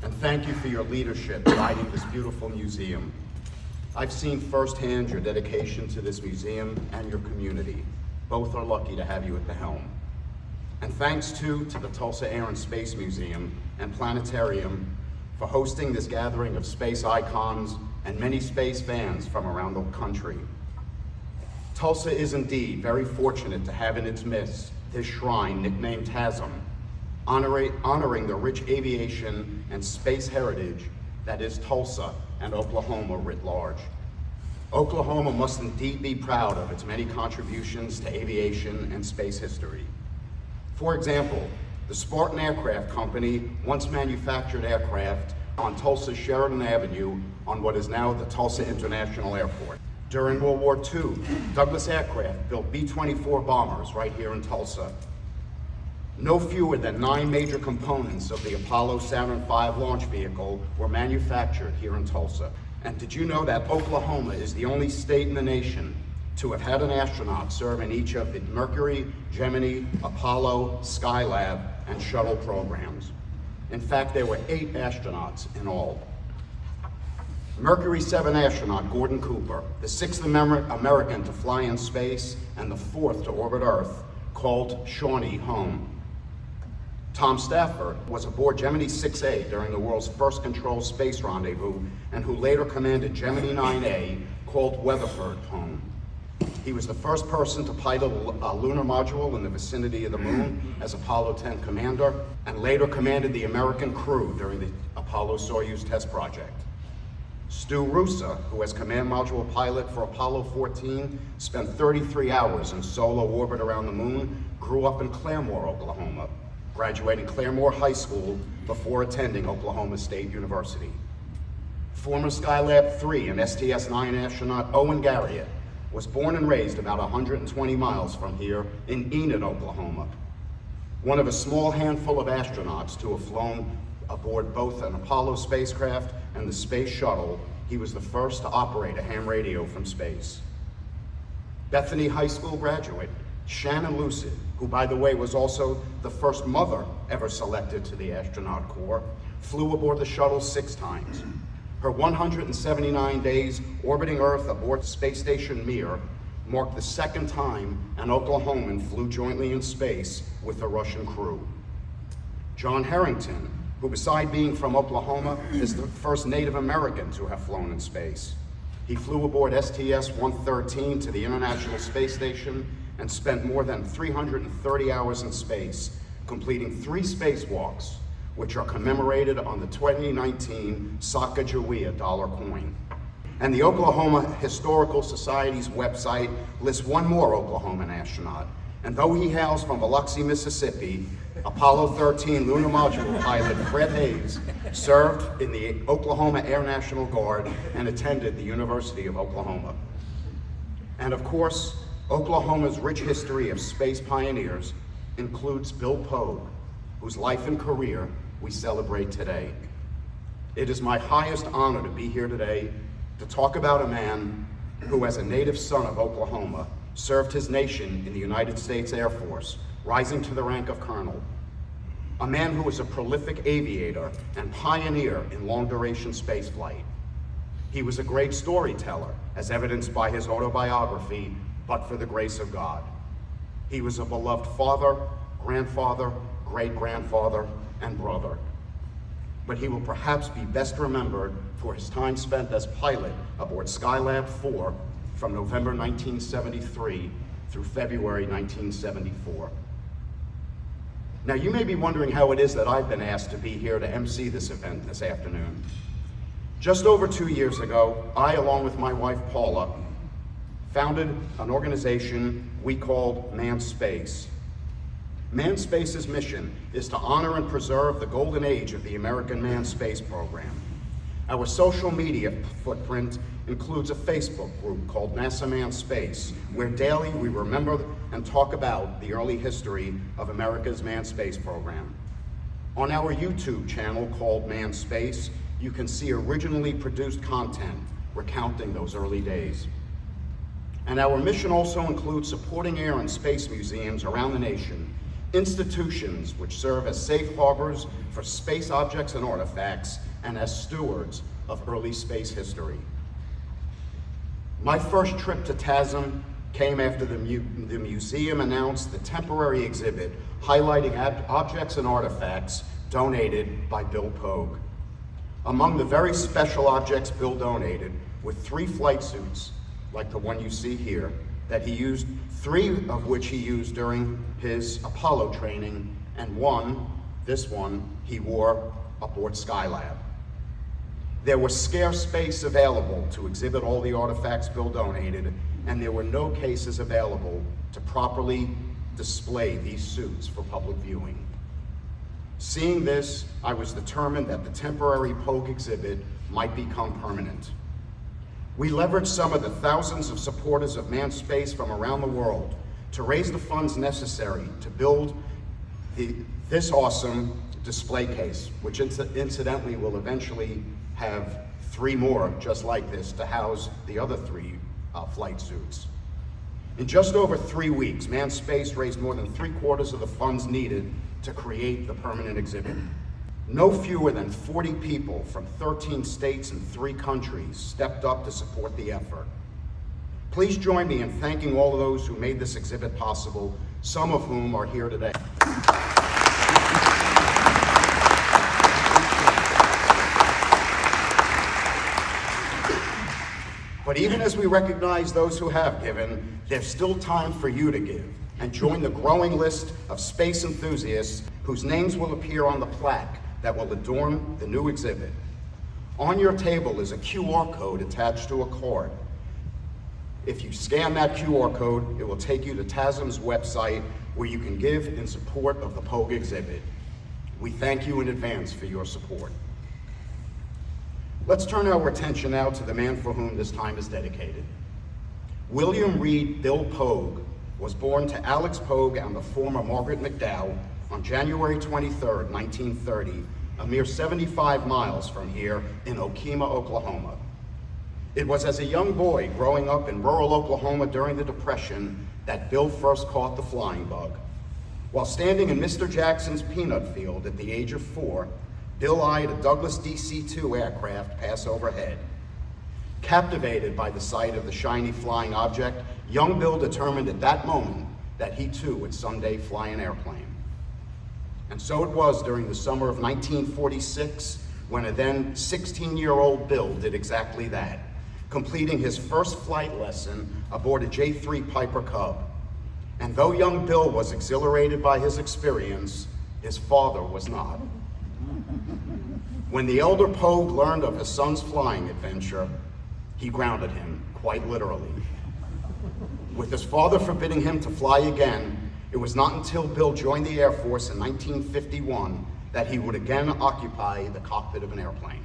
and thank you for your leadership guiding this beautiful museum. I've seen firsthand your dedication to this museum and your community. Both are lucky to have you at the helm. And thanks too to the Tulsa Air and Space Museum and Planetarium for hosting this gathering of space icons and many space fans from around the country. Tulsa is indeed very fortunate to have in its midst this shrine nicknamed TASM, honoring the rich aviation and space heritage that is Tulsa and Oklahoma writ large. Oklahoma must indeed be proud of its many contributions to aviation and space history. For example, the Spartan Aircraft Company once manufactured aircraft on Tulsa's Sheridan Avenue on what is now the Tulsa International Airport. During World War II, Douglas Aircraft built B-24 bombers right here in Tulsa. No fewer than 9 major components of the Apollo Saturn V launch vehicle were manufactured here in Tulsa. And did you know that Oklahoma is the only state in the nation to have had an astronaut serve in each of the Mercury, Gemini, Apollo, Skylab, and shuttle programs? In fact, there were 8 astronauts in all. Mercury 7 astronaut Gordon Cooper, the 6th American to fly in space and the 4th to orbit Earth, called Shawnee home. Tom Stafford was aboard Gemini 6A during the world's first controlled space rendezvous and who later commanded Gemini 9A, called Weatherford home. He was the first person to pilot a lunar module in the vicinity of the moon as Apollo 10 commander and later commanded the American crew during the Apollo-Soyuz test project. Stu Rusa, who as command module pilot for Apollo 14, spent 33 hours in solo orbit around the moon, grew up in Claremore, Oklahoma, graduating Claremore High School before attending Oklahoma State University. Former Skylab 3 and STS-9 astronaut Owen Garriott was born and raised about 120 miles from here in Enid, Oklahoma. One of a small handful of astronauts to have flown aboard both an Apollo spacecraft and the space shuttle, he was the first to operate a ham radio from space. Bethany High School graduate Shannon Lucid, who by the way was also the first mother ever selected to the astronaut corps, flew aboard the shuttle 6 times. Her 179 days orbiting Earth aboard Space Station Mir marked the 2nd time an Oklahoman flew jointly in space with a Russian crew. John Harrington, who beside being from Oklahoma, is the first Native American to have flown in space. He flew aboard STS-113 to the International Space Station and spent more than 330 hours in space, completing 3 spacewalks, which are commemorated on the 2019 Sacagawea dollar coin. And the Oklahoma Historical Society's website lists one more Oklahoman astronaut. And though he hails from Biloxi, Mississippi, Apollo 13 Lunar Module Pilot Fred Haise served in the Oklahoma Air National Guard and attended the University of Oklahoma. And of course, Oklahoma's rich history of space pioneers includes Bill Pogue, whose life and career we celebrate today. It is my highest honor to be here today to talk about a man who, as a native son of Oklahoma, served his nation in the United States Air Force, rising to the rank of colonel. A man who was a prolific aviator and pioneer in long-duration spaceflight. He was a great storyteller, as evidenced by his autobiography, But for the Grace of God. He was a beloved father, grandfather, great-grandfather, and brother. But he will perhaps be best remembered for his time spent as pilot aboard Skylab 4 from November 1973 through February 1974. Now, you may be wondering how it is that I've been asked to be here to MC this event this afternoon. Just over 2 years ago, I, along with my wife Paula, founded an organization we called Manned Space. Manned Space's mission is to honor and preserve the golden age of the American manned space program. Our social media footprint includes a Facebook group called NASA Manned Space, where daily we remember and talk about the early history of America's manned space program. On our YouTube channel called Manned Space, you can see originally produced content recounting those early days. And our mission also includes supporting air and space museums around the nation, institutions which serve as safe harbors for space objects and artifacts, and as stewards of early space history. My first trip to TASM came after the museum announced the temporary exhibit highlighting objects and artifacts donated by Bill Pogue. Among the very special objects Bill donated were 3 flight suits, like the one you see here, that he used, 3 of which he used during his Apollo training, and one, this one, he wore aboard Skylab. There was scarce space available to exhibit all the artifacts Bill donated, and there were no cases available to properly display these suits for public viewing. Seeing this, I was determined that the temporary Pogue exhibit might become permanent. We leveraged some of the thousands of supporters of manned space from around the world to raise the funds necessary to build this awesome display case, which incidentally will eventually have 3 more just like this to house the other 3 flight suits. In just over 3 weeks, Manned Space raised more than 3/4 of the funds needed to create the permanent exhibit. No fewer than 40 people from 13 states and 3 countries stepped up to support the effort. Please join me in thanking all of those who made this exhibit possible, some of whom are here today. But even as we recognize those who have given, there's still time for you to give and join the growing list of space enthusiasts whose names will appear on the plaque that will adorn the new exhibit. On your table is a QR code attached to a card. If you scan that QR code, it will take you to TASM's website where you can give in support of the Pogue exhibit. We thank you in advance for your support. Let's turn our attention now to the man for whom this time is dedicated. William Reed Bill Pogue was born to Alex Pogue and the former Margaret McDowell on January 23, 1930, a mere 75 miles from here in Okemah, Oklahoma. It was as a young boy growing up in rural Oklahoma during the Depression that Bill first caught the flying bug. While standing in Mr. Jackson's peanut field at the age of 4, Bill eyed a Douglas DC-2 aircraft pass overhead. Captivated by the sight of the shiny flying object, young Bill determined at that moment that he too would someday fly an airplane. And so it was during the summer of 1946 when a then 16-year-old Bill did exactly that, completing his first flight lesson aboard a J-3 Piper Cub. And though young Bill was exhilarated by his experience, his father was not. When the elder Pogue learned of his son's flying adventure, he grounded him, quite literally. With his father forbidding him to fly again, it was not until Bill joined the Air Force in 1951 that he would again occupy the cockpit of an airplane.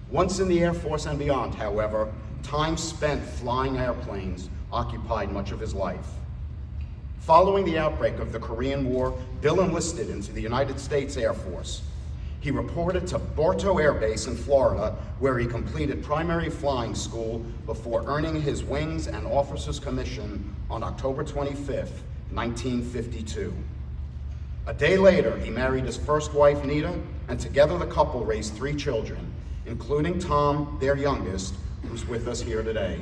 Once in the Air Force and beyond, however, time spent flying airplanes occupied much of his life. Following the outbreak of the Korean War, Bill enlisted into the United States Air Force. He reported to Bartow Air Base in Florida, where he completed primary flying school before earning his wings and officer's commission on October 25, 1952. A day later, he married his first wife, Nita, and together the couple raised 3 children, including Tom, their youngest, who's with us here today.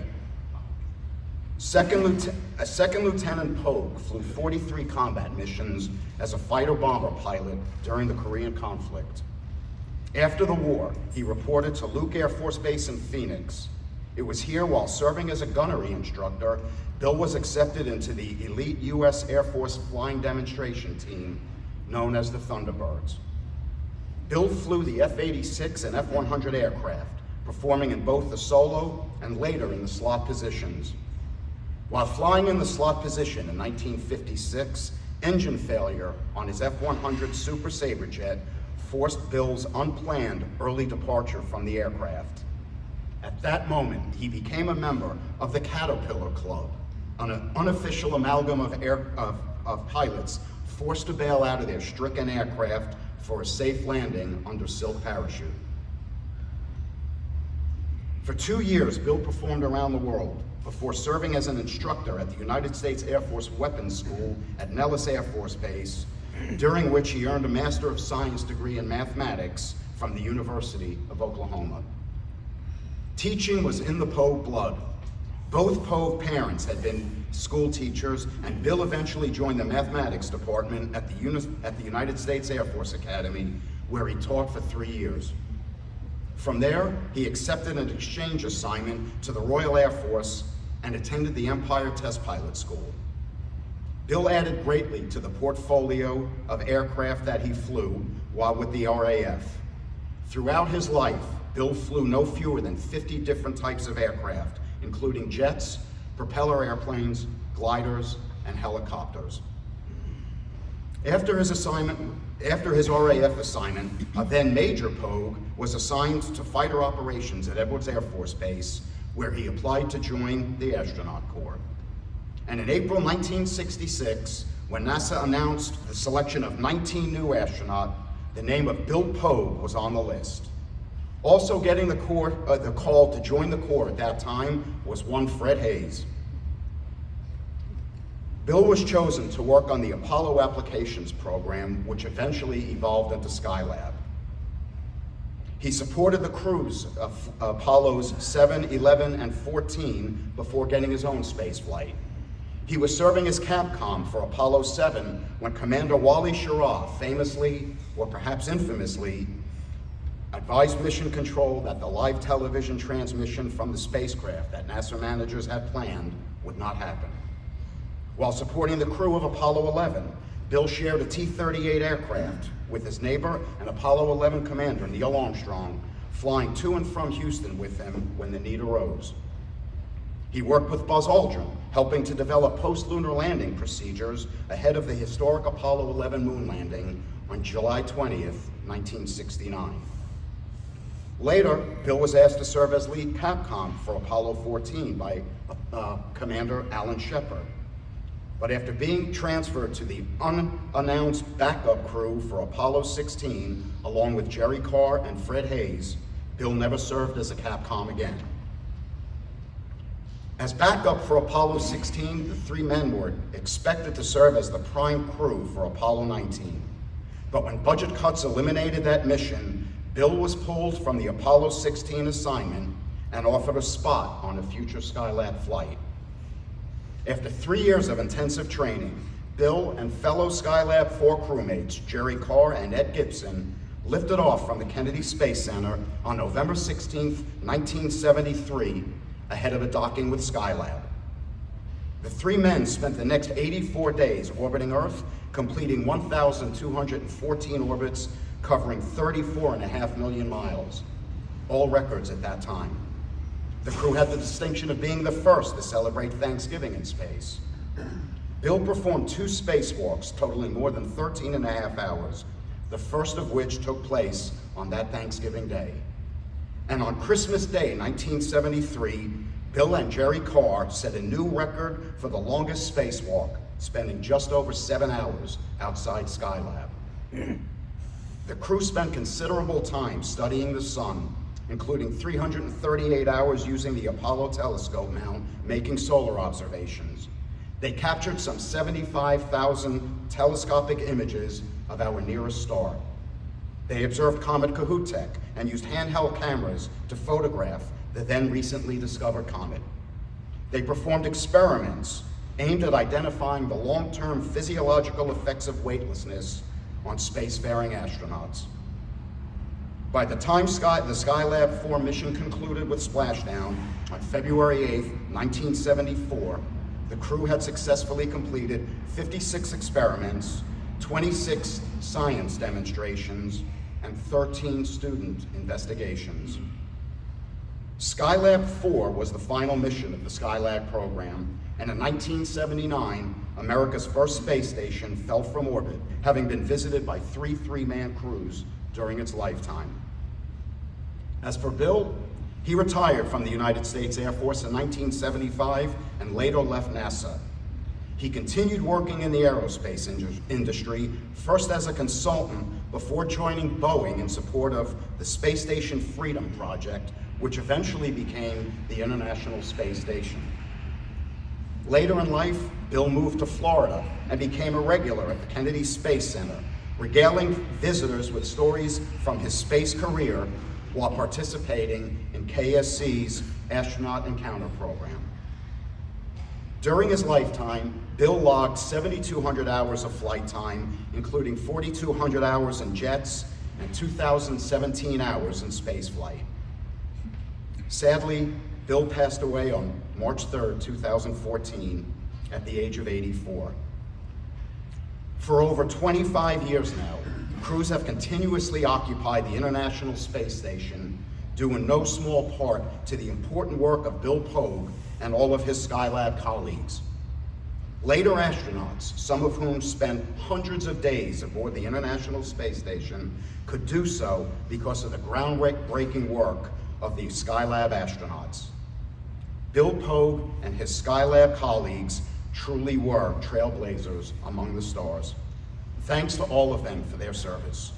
Second Lieutenant Pogue flew 43 combat missions as a fighter-bomber pilot during the Korean conflict. After the war, he reported to Luke Air Force Base in Phoenix. It was here, while serving as a gunnery instructor, Bill was accepted into the elite U.S. Air Force flying demonstration team known as the Thunderbirds. Bill flew the F-86 and F-100 aircraft, performing in both the solo and later in the slot positions. While flying in the slot position in 1956, engine failure on his F-100 Super Sabre jet forced Bill's unplanned early departure from the aircraft. At that moment, he became a member of the Caterpillar Club, an unofficial amalgam of pilots forced to bail out of their stricken aircraft for a safe landing under silk parachute. For 2 years, Bill performed around the world, before serving as an instructor at the United States Air Force Weapons School at Nellis Air Force Base, during which he earned a Master of Science degree in mathematics from the University of Oklahoma. Teaching was in the Pogue blood. Both Pogue parents had been school teachers, and Bill eventually joined the mathematics department at the United States Air Force Academy, where he taught for 3 years. From there, he accepted an exchange assignment to the Royal Air Force and attended the Empire Test Pilot School. Bill added greatly to the portfolio of aircraft that he flew while with the RAF. Throughout his life, Bill flew no fewer than 50 different types of aircraft, including jets, propeller airplanes, gliders, and helicopters. After his RAF assignment, a then Major Pogue was assigned to fighter operations at Edwards Air Force Base, where he applied to join the astronaut corps. And in April 1966, when NASA announced the selection of 19 new astronauts, the name of Bill Pogue was on the list. Also getting the call to join the corps at that time was one Fred Haise. Bill was chosen to work on the Apollo Applications Program, which eventually evolved into Skylab. He supported the crews of Apollos 7, 11, and 14 before getting his own space flight. He was serving as Capcom for Apollo 7 when Commander Wally Schirra famously, or perhaps infamously, advised Mission Control that the live television transmission from the spacecraft that NASA managers had planned would not happen. While supporting the crew of Apollo 11, Bill shared a T-38 aircraft with his neighbor and Apollo 11 commander Neil Armstrong, flying to and from Houston with him when the need arose. He worked with Buzz Aldrin, helping to develop post-lunar landing procedures ahead of the historic Apollo 11 moon landing on July 20th, 1969. Later, Bill was asked to serve as lead Capcom for Apollo 14 by Commander Alan Shepard. But after being transferred to the unannounced backup crew for Apollo 16, along with Jerry Carr and Fred Haise, Bill never served as a Capcom again. As backup for Apollo 16, the 3 men were expected to serve as the prime crew for Apollo 19. But when budget cuts eliminated that mission, Bill was pulled from the Apollo 16 assignment and offered a spot on a future Skylab flight. After 3 years of intensive training, Bill and fellow Skylab 4 crewmates, Jerry Carr and Ed Gibson, lifted off from the Kennedy Space Center on November 16, 1973, ahead of a docking with Skylab. The 3 men spent the next 84 days orbiting Earth, completing 1,214 orbits, covering 34.5 million miles, all records at that time. The crew had the distinction of being the first to celebrate Thanksgiving in space. Bill performed 2 spacewalks totaling more than 13.5 hours, the first of which took place on that Thanksgiving Day. And on Christmas Day, 1973, Bill and Jerry Carr set a new record for the longest spacewalk, spending just over 7 hours outside Skylab. The crew spent considerable time studying the sun, including 338 hours using the Apollo telescope mount, making solar observations. They captured some 75,000 telescopic images of our nearest star. They observed Comet Kohoutek and used handheld cameras to photograph the then recently discovered comet. They performed experiments aimed at identifying the long-term physiological effects of weightlessness on spacefaring astronauts. By the time the Skylab 4 mission concluded with splashdown on February 8, 1974, the crew had successfully completed 56 experiments, 26 science demonstrations, and 13 student investigations. Skylab 4 was the final mission of the Skylab program, and in 1979, America's first space station fell from orbit, having been visited by 3 three-man crews during its lifetime. As for Bill, he retired from the United States Air Force in 1975 and later left NASA. He continued working in the aerospace industry, first as a consultant before joining Boeing in support of the Space Station Freedom Project, which eventually became the International Space Station. Later in life, Bill moved to Florida and became a regular at the Kennedy Space Center, regaling visitors with stories from his space career while participating in KSC's Astronaut Encounter program. During his lifetime, Bill logged 7,200 hours of flight time, including 4,200 hours in jets and 2,017 hours in spaceflight. Sadly, Bill passed away on March 3rd, 2014, at the age of 84. For over 25 years now, crews have continuously occupied the International Space Station, due in no small part to the important work of Bill Pogue and all of his Skylab colleagues. Later astronauts, some of whom spent hundreds of days aboard the International Space Station, could do so because of the groundbreaking work of the Skylab astronauts. Bill Pogue and his Skylab colleagues truly were trailblazers among the stars. Thanks to all of them for their service.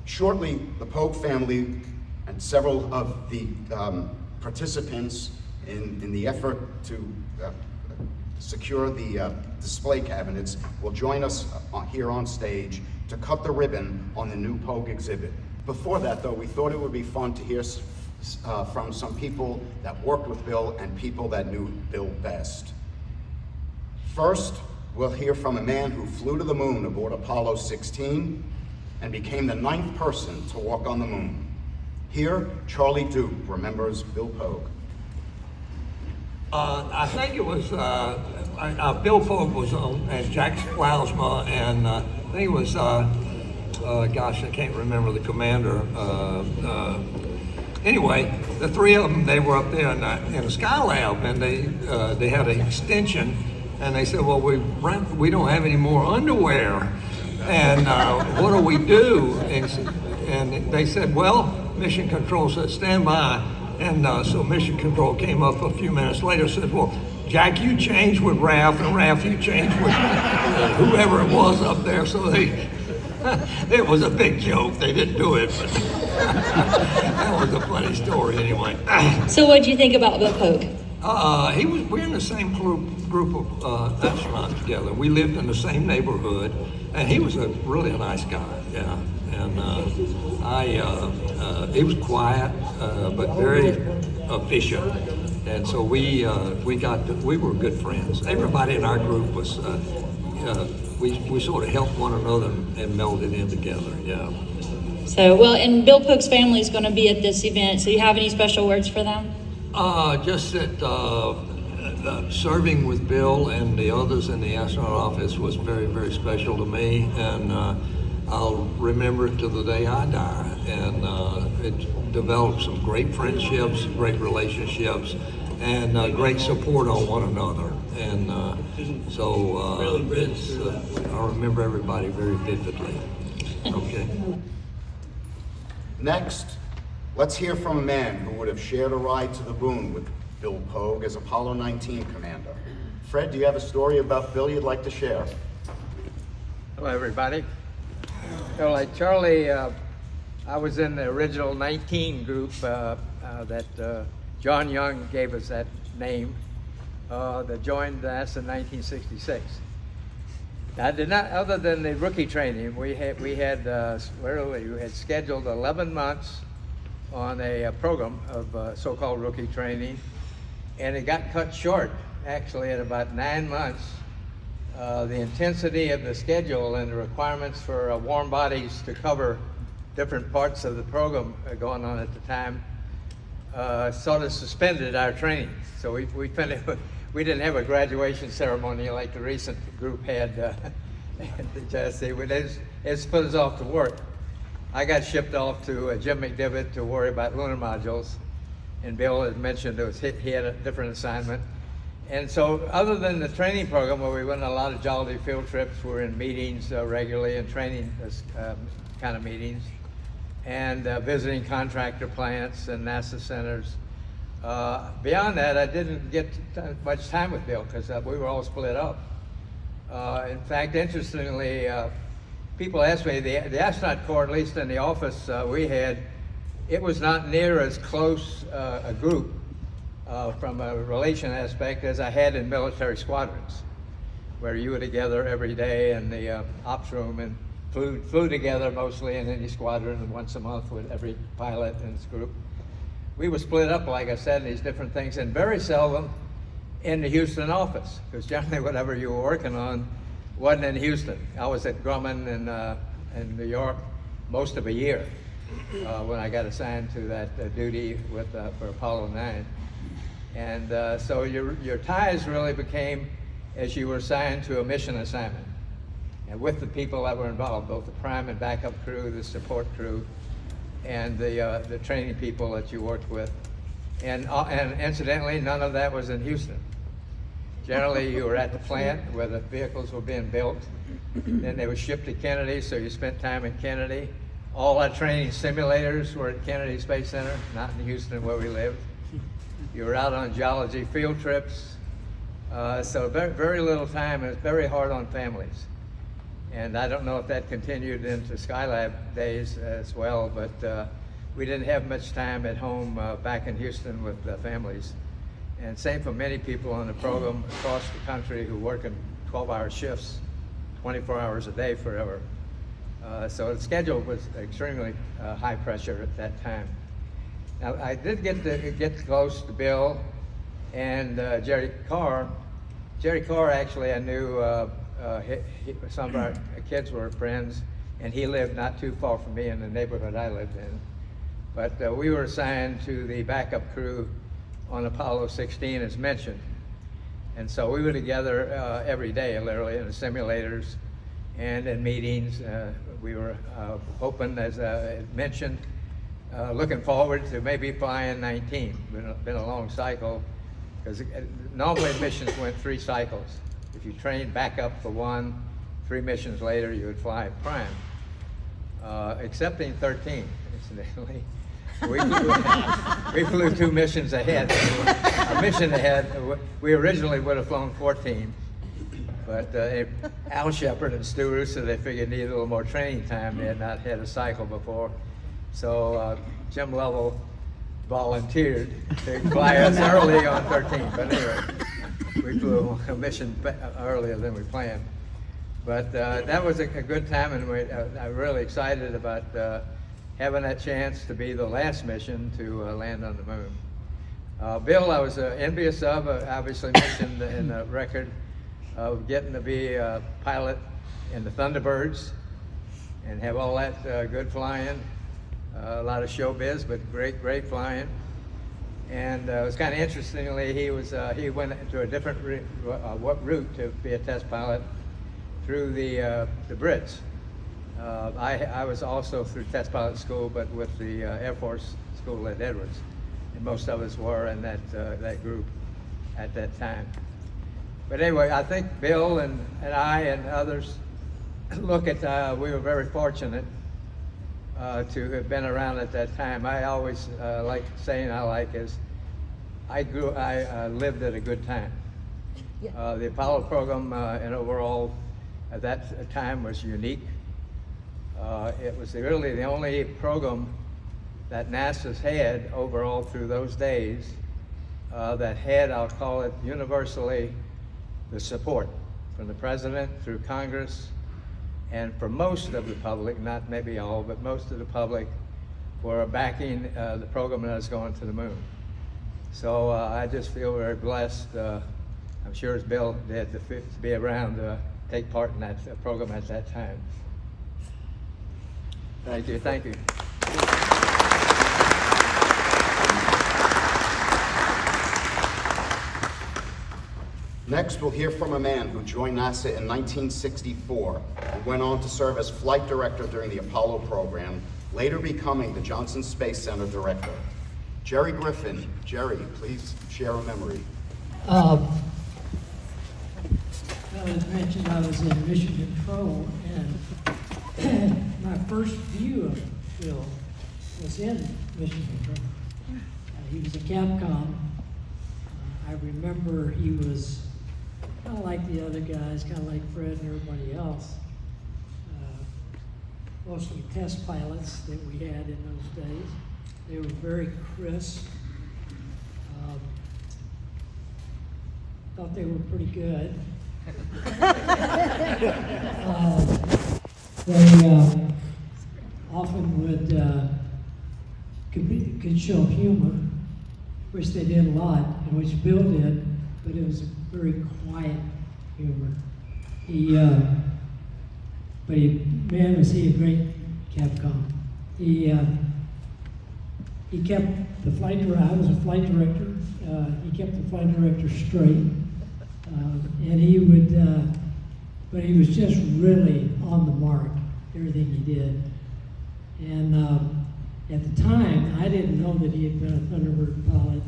Shortly, the Pogue family and several of the participants in the effort to secure the display cabinets will join us here on stage to cut the ribbon on the new Pogue exhibit. Before that, though, we thought it would be fun to hear from some people that worked with Bill and people that knew Bill best. First, we'll hear from a man who flew to the moon aboard Apollo 16 and became the 9th person to walk on the moon. Here, Charlie Duke remembers Bill Pogue. I think it was Bill Pogue was on as Jack Klausma, and I think it was gosh, I can't remember the commander. Anyway, the three of them, they were up there in a Skylab, and they had an extension, and they said, well, we don't have any more underwear, and what do we do? And they said, well, Mission Control said, stand by. And so Mission Control came up a few minutes later, said, well, Jack, you change with Ralph, and Ralph, you change with whoever it was up there. So it was a big joke. They didn't do it, but that was a funny story anyway. So what did you think about Bill Pogue? We're in the same group of astronauts together. We lived in the same neighborhood, and he was really a nice guy, yeah. And he was quiet, but very efficient. And so we were good friends. Everybody in our group was, we sort of helped one another and melded in together, yeah. So, well, and Bill Pogue's family is going to be at this event, so you have any special words for them? Just that serving with Bill and the others in the astronaut office was very, very special to me, and I'll remember it to the day I die. And it developed some great friendships, great relationships, and great support on one another. And I remember everybody very vividly. Okay. Next, let's hear from a man who would have shared a ride to the moon with Bill Pogue as Apollo 19 commander. Fred, do you have a story about Bill you'd like to share? Hello, everybody. So, like Charlie, I was in the original 19 group that John Young gave us that name, that joined NASA in 1966. I did not, other than the rookie training, we had scheduled 11 months on a program of so-called rookie training, and it got cut short, actually, at about 9 months. The intensity of the schedule and the requirements for warm bodies to cover different parts of the program going on at the time sort of suspended our training. So we didn't have a graduation ceremony like the recent group had at the JSC. It's put us off to work. I got shipped off to Jim McDivitt to worry about lunar modules, and Bill had mentioned he had a different assignment. And so other than the training program where we went on a lot of jolly field trips, we're in meetings regularly and training kind of meetings, and visiting contractor plants and NASA centers. Beyond that, I didn't get much time with Bill because we were all split up. In fact, interestingly, people ask me, the astronaut corps, at least in the office we had, it was not near as close a group from a relation aspect as I had in military squadrons, where you were together every day in the ops room and flew together mostly in any squadron, and once a month with every pilot in this group. We were split up, like I said, in these different things, and very seldom in the Houston office, because generally whatever you were working on wasn't in Houston. I was at Grumman in New York most of a year when I got assigned to that duty for Apollo 9. And so your ties really became as you were assigned to a mission assignment, and with the people that were involved, both the prime and backup crew, the support crew, and the training people that you worked with. And incidentally, none of that was in Houston. Generally, you were at the plant where the vehicles were being built. Then they were shipped to Kennedy, so you spent time in Kennedy. All our training simulators were at Kennedy Space Center, not in Houston where we lived. You were out on geology field trips. So very, very little time, and it's very hard on families. And I don't know if that continued into Skylab days as well, but we didn't have much time at home back in Houston with families. And same for many people on the program across the country who work in 12-hour shifts, 24 hours a day forever. So the schedule was extremely high pressure at that time. Now, I did get close to Bill and Jerry Carr. Jerry Carr, actually, I knew some of our kids were friends, and he lived not too far from me in the neighborhood I lived in. But we were assigned to the backup crew on Apollo 16, as mentioned. And so we were together every day, literally, in the simulators and in meetings. We were hoping, as I mentioned, looking forward to maybe flying 19. Been a long cycle, because normally missions went 3 cycles. If you trained back up for 1, 3 missions later, you would fly prime. Excepting 13, incidentally. We flew 2 missions ahead. A mission ahead, we originally would have flown 14, but Al Shepard and Stu Russo, they figured needed a little more training time. They had not had a cycle before. So Jim Lovell volunteered to fly us early on 13. But anyway, we flew a mission earlier than we planned. But that was a good time, and I'm really excited about having that chance to be the last mission to land on the moon. Bill, I was envious of, obviously mentioned in the record, of getting to be a pilot in the Thunderbirds and have all that good flying. A lot of showbiz, but great flying. And it was kind of interestingly, he went into a different route to be a test pilot through the Brits. I was also through test pilot school, but with the Air Force School at Edwards, and most of us were in that group at that time. But anyway, I think Bill and I and others look at, we were very fortunate to have been around at that time. I always like saying I lived at a good time. Yeah. The Apollo program and overall at that time was unique. It was really the only program that NASA's had overall through those days that had, I'll call it universally, the support from the President through Congress, and for most of the public, not maybe all, but most of the public were backing the program that was going to the moon. So I just feel very blessed, I'm sure as Bill did, to be around to take part in that program at that time. Thank you. Thank you. Next, we'll hear from a man who joined NASA in 1964 and went on to serve as flight director during the Apollo program, later becoming the Johnson Space Center director. Gerry Griffin. Gerry, please share a memory. As mentioned, I was in mission control, and my first view of Bill was in mission control. He was a Capcom. I remember he was kind of like the other guys, kind of like Fred and everybody else. Mostly test pilots that we had in those days. They were very crisp. thought they were pretty good. They often would could show humor, which they did a lot, and which Bill did, but it was very quiet humor. Man, was he a great Capcom. He kept the flight director. I was a flight director. He kept the flight director straight, and he would. But he was just really on the mark. Everything he did, and at the time, I didn't know that he had been a Thunderbird pilot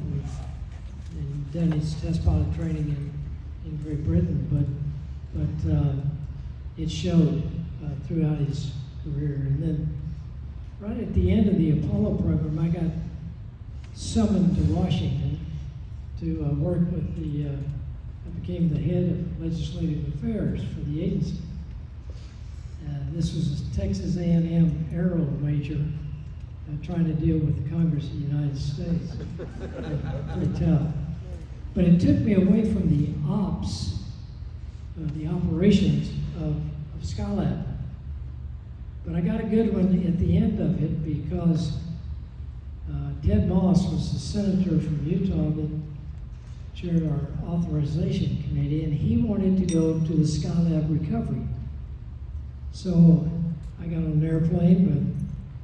and done his test pilot training in Great Britain, but it showed throughout his career. And then right at the end of the Apollo program, I got summoned to Washington to work with I became the head of legislative affairs for the agency. This was a Texas A&M aero major trying to deal with the Congress of the United States. Pretty tough. But it took me away from the operations of Skylab. But I got a good one at the end of it because Ted Moss was the senator from Utah that chaired our authorization committee, and he wanted to go to the Skylab recovery. So I got on an airplane with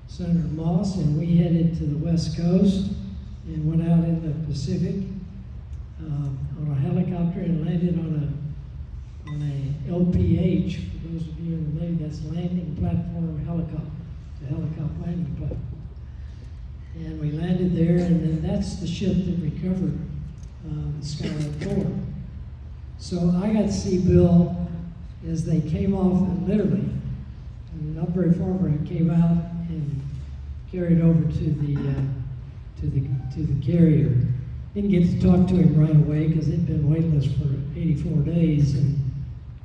Senator Moss, and we headed to the West Coast and went out in the Pacific on a helicopter and landed on a LPH. For those of you in the Navy, that's landing platform helicopter, the helicopter landing platform. And we landed there, and then that's the ship that recovered the Skylab 4. So I got to see Bill as they came off, and literally, not very far from it, came out and carried over to the carrier. Didn't get to talk to him right away because they'd been weightless for 84 days, and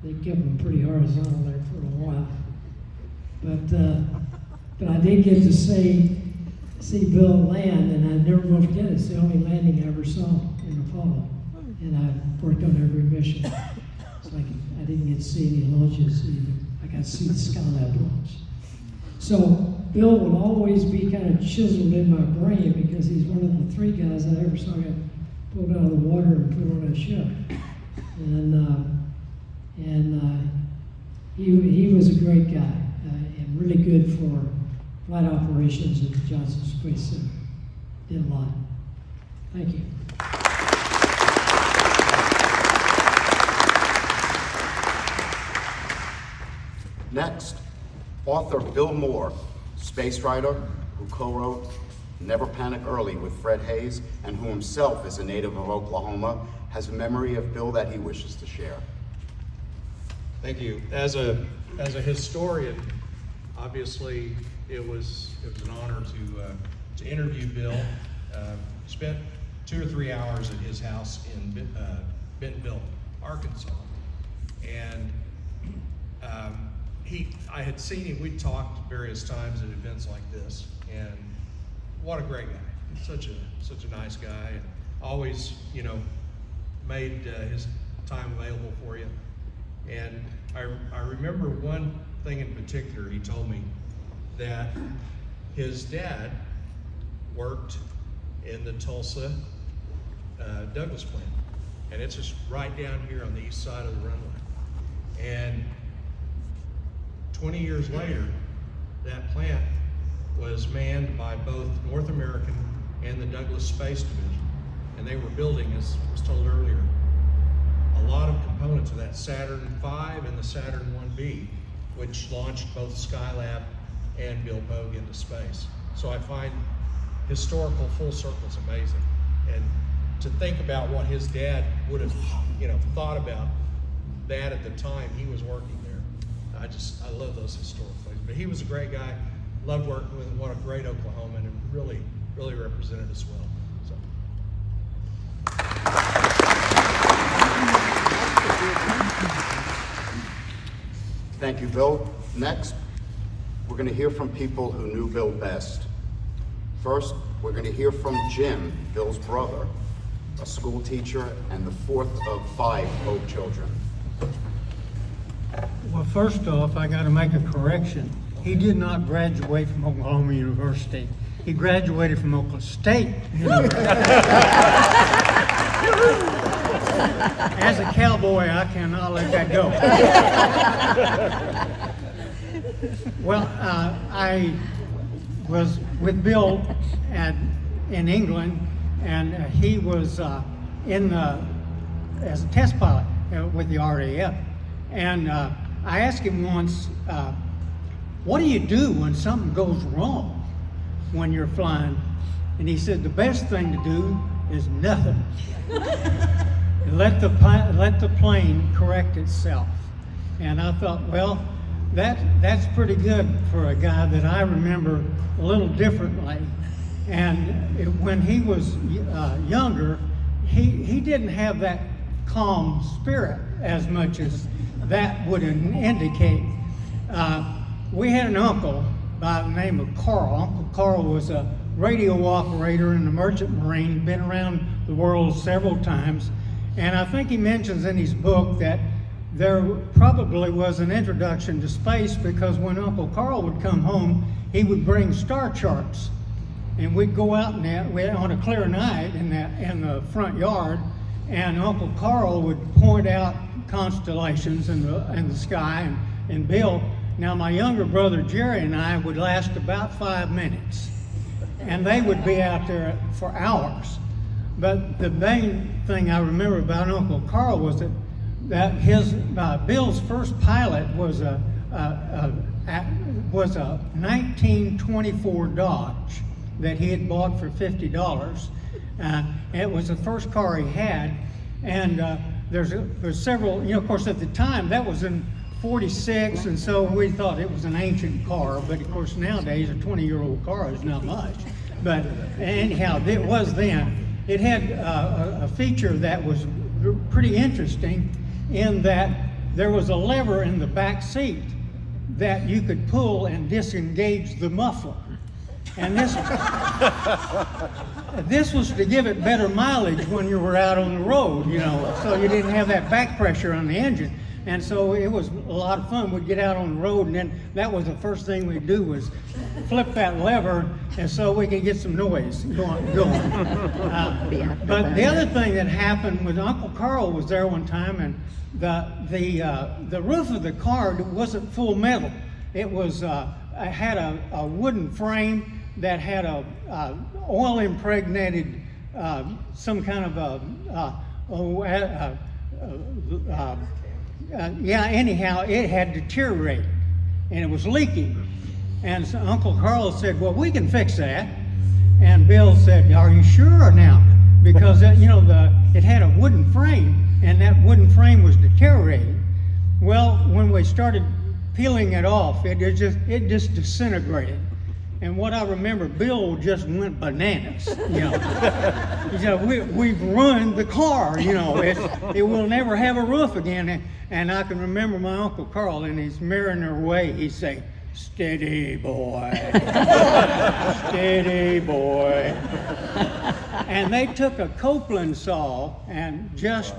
they kept him pretty horizontal there for a while. But I did get to see Bill land, and I never will forget it. It's the only landing I ever saw in Apollo, and I worked on every mission. It's like I didn't get to see any launches either. I got to see the Skylab launch. So Bill will always be kind of chiseled in my brain because he's one of the 3 guys I ever saw get pulled out of the water and put on a ship. And he was a great guy and really good for flight operations at the Johnson Space Center. Did a lot. Thank you. Next, author Bill Moore, space writer who co-wrote Never Panic Early with Fred Haise, and who himself is a native of Oklahoma, has a memory of Bill that he wishes to share. Thank you. As a historian, obviously it was an honor to interview Bill. Spent 2 or 3 hours at his house in Bentonville, Arkansas, and I had seen him. We'd talked various times at events like this, and what a great guy! Such a nice guy, and always, made his time available for you. And I remember one thing in particular. He told me that his dad worked in the Tulsa Douglas plant, and it's just right down here on the east side of the runway. And 20 years later, that plant was manned by both North American and the Douglas Space Division. And they were building, as was told earlier, a lot of components of that Saturn V and the Saturn 1B, which launched both Skylab and Bill Pogue into space. So I find historical full circles amazing. And to think about what his dad would have, thought about that at the time he was working there. I love those historical things. But he was a great guy, loved working with him, what a great Oklahoman, and really, really represented us well. So. Thank you, Bill. Next, we're going to hear from people who knew Bill best. First, we're going to hear from Jim, Bill's brother, a school teacher, and the fourth of 5 Pogue children. Well, first off, I got to make a correction. He did not graduate from Oklahoma University. He graduated from Oklahoma State University. As a cowboy, I cannot let that go. Well, I was with Bill in England, and he was as a test pilot with the RAF. And I asked him once, what do you do when something goes wrong when you're flying? And he said, the best thing to do is nothing. Let the plane correct itself. And I thought, well, that's pretty good for a guy that I remember a little differently. And when he was younger, he didn't have that calm spirit as much as that would indicate. We had an uncle by the name of Carr. Uncle Carr was a radio operator in the Merchant Marine, been around the world several times. And I think he mentions in his book that there probably was an introduction to space, because when Uncle Carl would come home, he would bring star charts. And we'd go out on a clear night in the front yard, and Uncle Carl would point out constellations in the sky, and Bill. Now my younger brother Jerry and I would last about 5 minutes, and they would be out there for hours. But the main thing I remember about Uncle Carl was that his Bill's first pilot was a 1924 Dodge that he had bought for $50. It was the first car he had, and there's several. Of course, at the time that was in '46, and so we thought it was an ancient car. But of course, nowadays a 20-year-old car is not much. But anyhow, it was then. It had a feature that was pretty interesting, in that there was a lever in the back seat that you could pull and disengage the muffler. And this was to give it better mileage when you were out on the road, so you didn't have that back pressure on the engine. And so it was a lot of fun. We'd get out on the road, and then that was the first thing we'd do, was flip that lever, and so we could get some noise going. But the other thing that happened was Uncle Carl was there one time, and the roof of the car wasn't full metal. It was had a wooden frame that had a oil impregnated some kind of anyhow, it had deteriorated and it was leaking. And so Uncle Carl said, well, we can fix that. And Bill said, are you sure now? Because it had a wooden frame, and that wooden frame was deteriorating. Well, when we started peeling it off, it just disintegrated. And what I remember, Bill just went bananas. We've ruined the car. It will never have a roof again. And I can remember my Uncle Carl, in his mariner way, he'd say, "Steady, boy, steady, boy." And they took a Copeland saw and just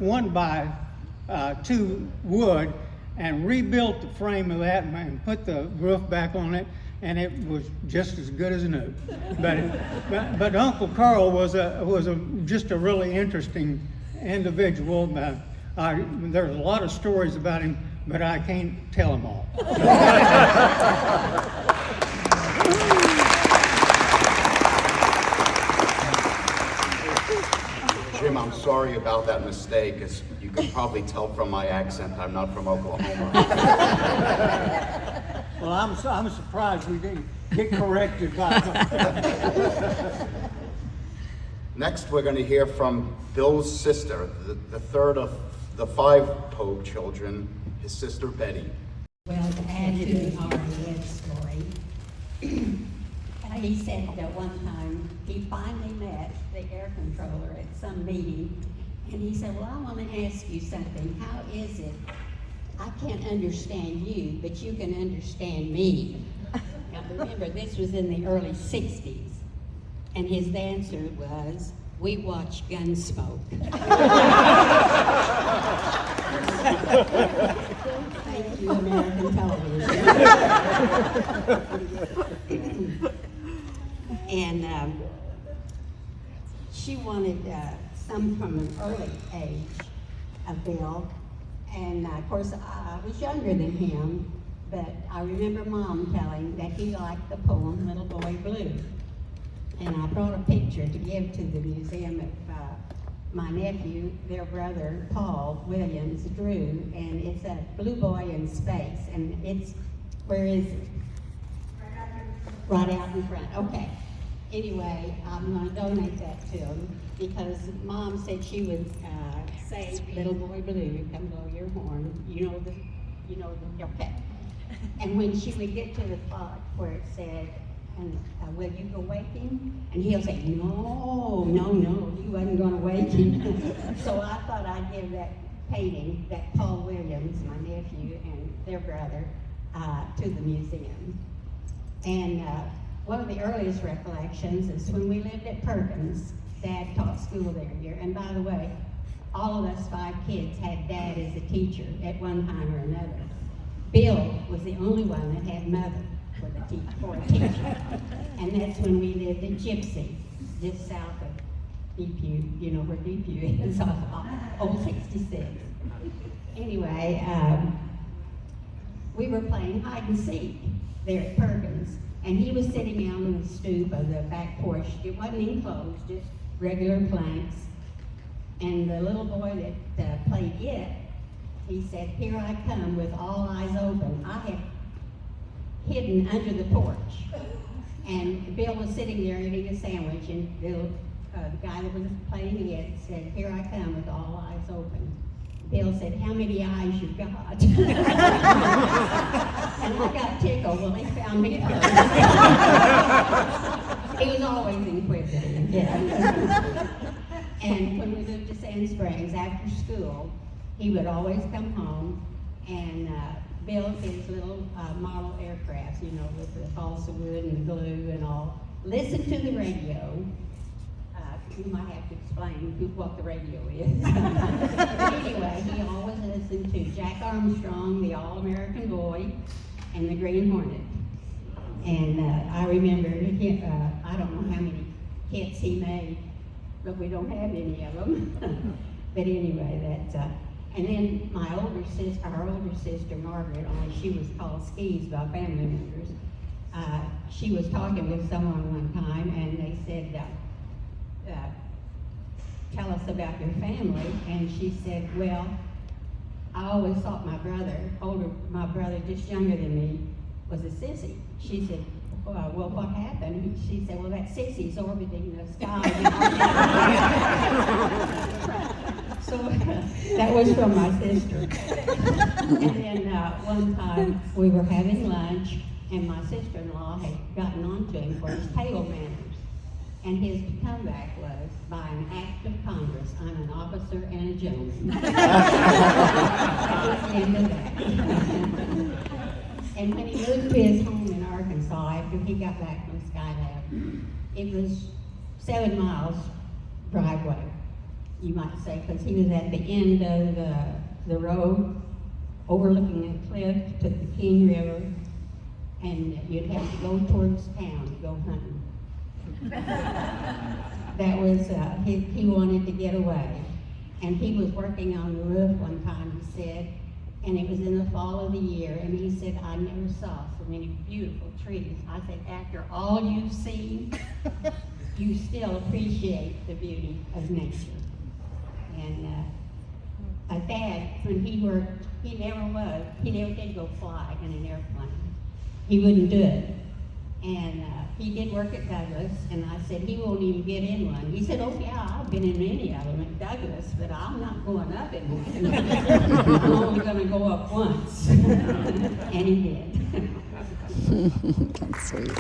1x2 wood and rebuilt the frame of that and put the roof back on it, and it was just as good as new. But Uncle Carl was just a really interesting individual. There's a lot of stories about him, but I can't tell them all. Jim, I'm sorry about that mistake. As you can probably tell from my accent, I'm not from Oklahoma. Well, I'm surprised we didn't get corrected by Next, we're going to hear from Bill's sister, the third of the 5 Pogue children, his sister Betty. Well, to add to the RAF story, he said that one time he finally met the air controller at some meeting, and he said, well, I want to ask you something. How is it I can't understand you, but you can understand me? Now remember, this was in the early 60s, and his answer was, we watch Gunsmoke. Thank you, American television. And she wanted some from an early age of Bill. And of course, I was younger than him, but I remember Mom telling that he liked the poem Little Boy Blue. And I brought a picture to give to the museum of my nephew, their brother, Paul Williams, drew, and it's a blue boy in space, and it's, where is it? Right out in front, okay. Anyway, I'm gonna donate that to him, because Mom said she would say, Little Boy Blue, come blow your horn, you know the, okay. And when she would get to the spot where it said, and will you go wake him? And he'll say, no, you wasn't gonna wake him. So I thought I'd give that painting, that Paul Williams, my nephew, and their brother, to the museum. And one of the earliest recollections is when we lived at Perkins. Dad taught school there here. And by the way, all of us 5 kids had Dad as a teacher at one time or another. Bill was the only one that had Mother for a teacher. And that's when we lived in Gibson, just south of DePue, you know where DePue is, off Old 66. Anyway, we were playing hide and seek there at Perkins, and he was sitting out on the stoop of the back porch. It wasn't enclosed, just regular planks. And the little boy that played it, he said, here I come with all eyes open. I had hidden under the porch. And Bill was sitting there eating a sandwich, and the guy that was playing it said, here I come with all eyes open. Bill said, how many eyes you got? And I got tickled. Well, they found me first. He was always inquisitive, yeah. And when we moved to Sand Springs after school, he would always come home and build his little model aircrafts, you know, with the balsa wood and the glue and all. Listen to the radio. You might have to explain what the radio is. But anyway, he always listened to Jack Armstrong, the All-American Boy, and the Green Hornet. And I remember, I don't know how many hits he made, but we don't have any of them. But anyway, and then our older sister, Margaret, only she was called Skis by family members, she was talking with someone one time, and they said, tell us about your family, and she said, well, I always thought my brother just younger than me, was a sissy. She said, well, what happened? She said, well, that sissy's orbiting the sky. So that was from my sister. And then one time we were having lunch, and my sister-in-law had gotten on to him for his table manners. And his comeback was, by an act of Congress, I'm an officer and a gentleman. That was the end of that. And when he moved to his home in Arkansas, after he got back from Skylab, it was 7 miles driveway, you might say, because he was at the end of the road, overlooking a cliff to the King River, and you'd have to go towards town to go hunting. That was, he wanted to get away. And he was working on the roof one time, he said, and it was in the fall of the year, and he said, I never saw so many beautiful trees. I said, after all you've seen, you still appreciate the beauty of nature. And my dad, when he worked, he never did go fly in an airplane. He wouldn't do it. And he did work at Douglas, and I said, he won't even get in one. He said, oh yeah, I've been in many of them at Douglas, but I'm not going up in one. I'm only gonna go up once. And he did. That's sweet.